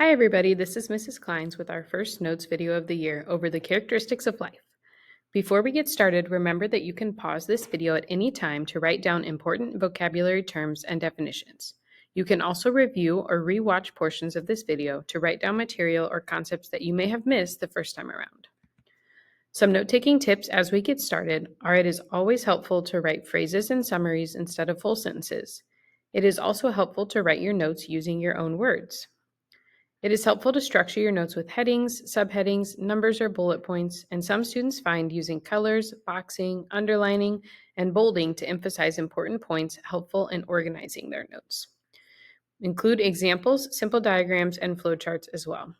Hi everybody, this is Mrs. Kleins with our first notes video of the year over the characteristics of life. Before we get started, remember that you can pause this video at any time to write down important vocabulary terms and definitions. You can also review or re-watch portions of this video to write down material or concepts that you may have missed the first time around. Some note-taking tips as we get started are it is always helpful to write phrases and summaries instead of full sentences. It is also helpful to write your notes using your own words. It is helpful to structure your notes with headings, subheadings, numbers, or bullet points, and some students find using colors, boxing, underlining, and bolding to emphasize important points helpful in organizing their notes. Include examples, simple diagrams, and flowcharts as well.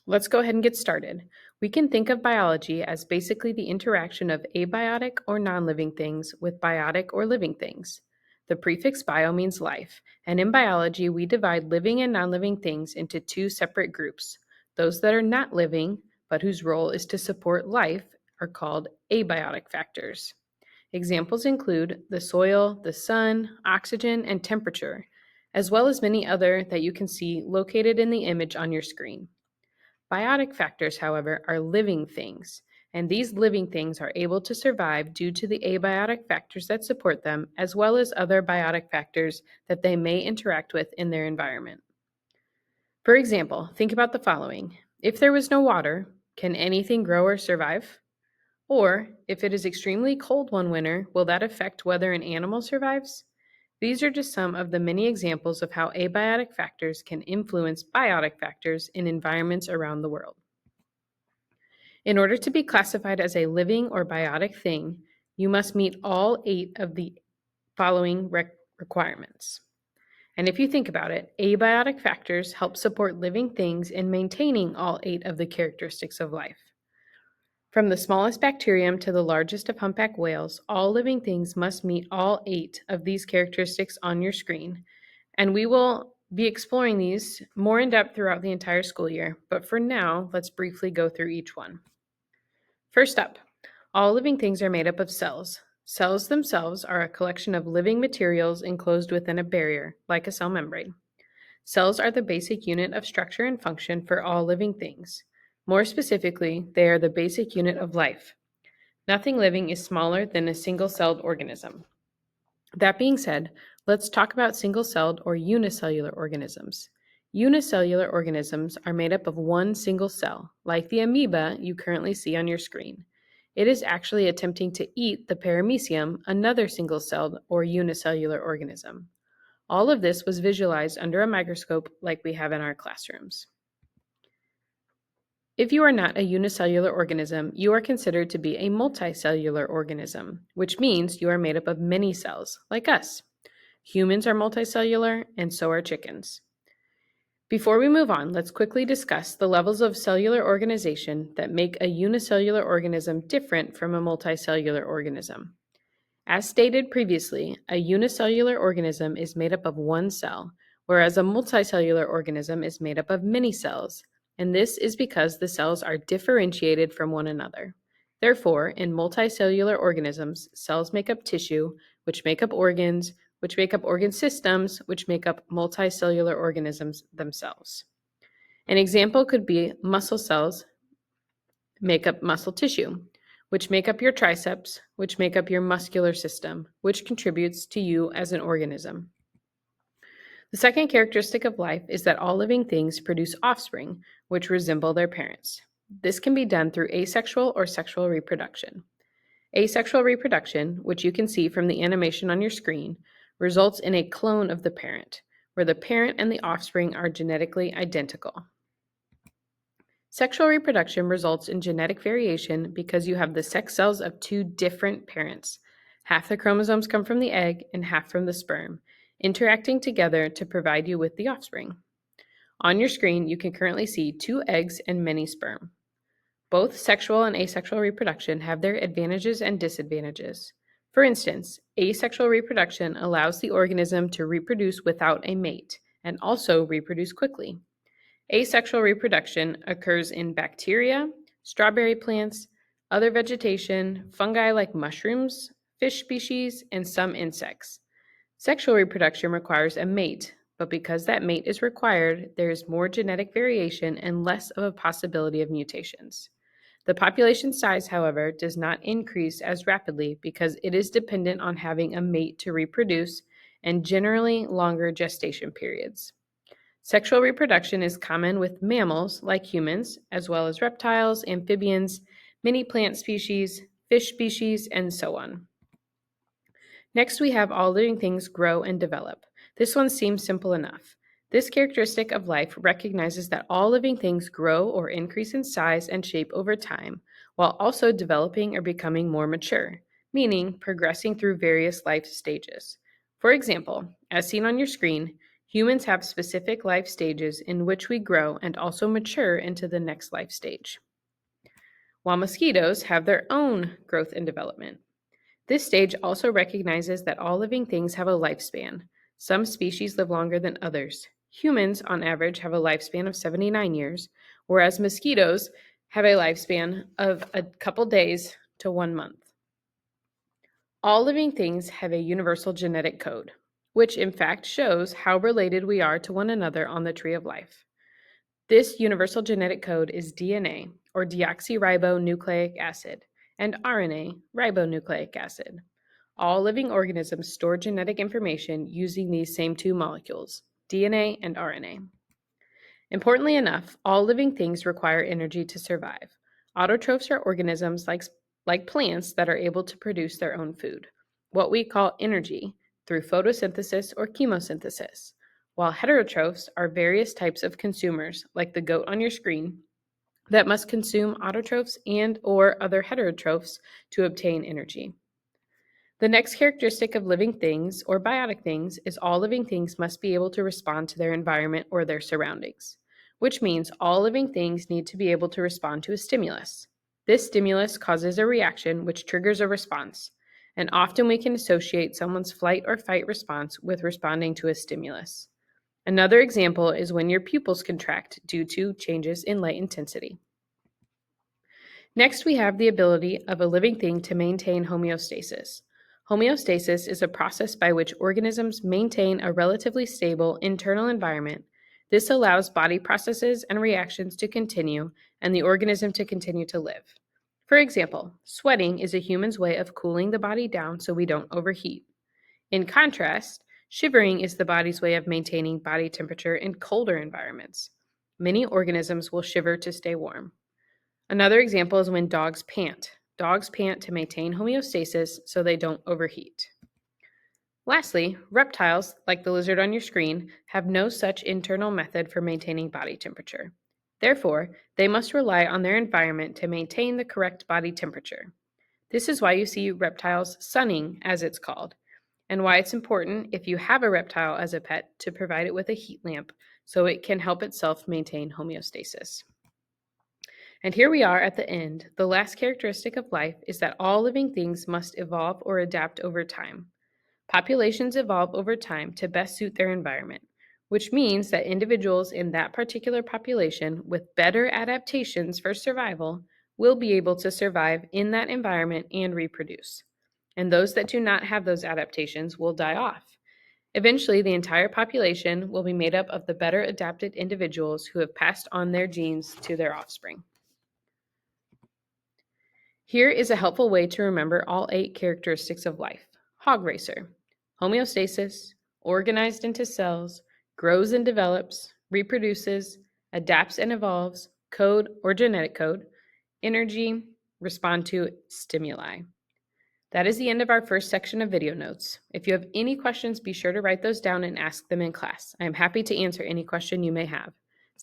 Let's go ahead and get started. We can think of biology as basically the interaction of abiotic or non-living things with biotic or living things. The prefix bio means life, and in biology, we divide living and non-living things into two separate groups. Those that are not living, but whose role is to support life, are called abiotic factors. Examples include the soil, the sun, oxygen, and temperature, as well as many other that you can see located in the image on your screen. Biotic factors, however, are living things, and these living things are able to survive due to the abiotic factors that support them, as well as other biotic factors that they may interact with in their environment. For example, think about the following. If there was no water, can anything grow or survive? Or, if it is extremely cold one winter, will that affect whether an animal survives? These are just some of the many examples of how abiotic factors can influence biotic factors in environments around the world. In order to be classified as a living or biotic thing, you must meet all 8 of the following requirements. And if you think about it, abiotic factors help support living things in maintaining all 8 of the characteristics of life. From the smallest bacterium to the largest of humpback whales, all living things must meet all 8 of these characteristics on your screen. And we will be exploring these more in depth throughout the entire school year, but for now, let's briefly go through each one. First up, all living things are made up of cells. Cells themselves are a collection of living materials enclosed within a barrier, like a cell membrane. Cells are the basic unit of structure and function for all living things. More specifically, they are the basic unit of life. Nothing living is smaller than a single-celled organism. That being said, let's talk about single-celled or unicellular organisms. Unicellular organisms are made up of one single cell, like the amoeba you currently see on your screen. It is actually attempting to eat the paramecium, another single-celled or unicellular organism. All of this was visualized under a microscope like we have in our classrooms. If you are not a unicellular organism, you are considered to be a multicellular organism, which means you are made up of many cells, like us. Humans are multicellular, and so are chickens. Before we move on, let's quickly discuss the levels of cellular organization that make a unicellular organism different from a multicellular organism. As stated previously, a unicellular organism is made up of one cell, whereas a multicellular organism is made up of many cells, and this is because the cells are differentiated from one another. Therefore, in multicellular organisms, cells make up tissue, which make up organs, which make up organ systems, which make up multicellular organisms themselves. An example could be muscle cells make up muscle tissue, which make up your triceps, which make up your muscular system, which contributes to you as an organism. The second characteristic of life is that all living things produce offspring, which resemble their parents. This can be done through asexual or sexual reproduction. Asexual reproduction, which you can see from the animation on your screen, results in a clone of the parent, where the parent and the offspring are genetically identical. Sexual reproduction results in genetic variation because you have the sex cells of two different parents. Half the chromosomes come from the egg and half from the sperm, interacting together to provide you with the offspring. On your screen, you can currently see 2 eggs and many sperm. Both sexual and asexual reproduction have their advantages and disadvantages. For instance, asexual reproduction allows the organism to reproduce without a mate and also reproduce quickly. Asexual reproduction occurs in bacteria, strawberry plants, other vegetation, fungi like mushrooms, fish species, and some insects. Sexual reproduction requires a mate, but because that mate is required, there is more genetic variation and less of a possibility of mutations. The population size, however, does not increase as rapidly because it is dependent on having a mate to reproduce and generally longer gestation periods. Sexual reproduction is common with mammals like humans, as well as reptiles, amphibians, many plant species, fish species, and so on. Next, we have all living things grow and develop. This one seems simple enough. This characteristic of life recognizes that all living things grow or increase in size and shape over time, while also developing or becoming more mature, meaning progressing through various life stages. For example, as seen on your screen, humans have specific life stages in which we grow and also mature into the next life stage, while mosquitoes have their own growth and development. This stage also recognizes that all living things have a lifespan. Some species live longer than others. Humans, on average, have a lifespan of 79 years, whereas mosquitoes have a lifespan of a couple days to 1 month. All living things have a universal genetic code, which in fact shows how related we are to one another on the tree of life. This universal genetic code is DNA, or deoxyribonucleic acid, and RNA, ribonucleic acid. All living organisms store genetic information using these same two molecules, DNA and RNA. Importantly enough, all living things require energy to survive. Autotrophs are organisms like plants that are able to produce their own food, what we call energy, through photosynthesis or chemosynthesis, while heterotrophs are various types of consumers, like the goat on your screen, that must consume autotrophs and or other heterotrophs to obtain energy. The next characteristic of living things, or biotic things, is all living things must be able to respond to their environment or their surroundings, which means all living things need to be able to respond to a stimulus. This stimulus causes a reaction which triggers a response, and often we can associate someone's flight or fight response with responding to a stimulus. Another example is when your pupils contract due to changes in light intensity. Next, we have the ability of a living thing to maintain homeostasis. Homeostasis is a process by which organisms maintain a relatively stable internal environment. This allows body processes and reactions to continue and the organism to continue to live. For example, sweating is a human's way of cooling the body down so we don't overheat. In contrast, shivering is the body's way of maintaining body temperature in colder environments. Many organisms will shiver to stay warm. Another example is when dogs pant. Dogs pant to maintain homeostasis so they don't overheat. Lastly, reptiles, like the lizard on your screen, have no such internal method for maintaining body temperature. Therefore, they must rely on their environment to maintain the correct body temperature. This is why you see reptiles sunning, as it's called, and why it's important, if you have a reptile as a pet, to provide it with a heat lamp so it can help itself maintain homeostasis. And here we are at the end. The last characteristic of life is that all living things must evolve or adapt over time. Populations evolve over time to best suit their environment, which means that individuals in that particular population with better adaptations for survival will be able to survive in that environment and reproduce. And those that do not have those adaptations will die off. Eventually, the entire population will be made up of the better adapted individuals who have passed on their genes to their offspring. Here is a helpful way to remember all 8 characteristics of life. Hog racer, homeostasis, organized into cells, grows and develops, reproduces, adapts and evolves, code or genetic code, energy, respond to stimuli. That is the end of our first section of video notes. If you have any questions, be sure to write those down and ask them in class. I am happy to answer any question you may have.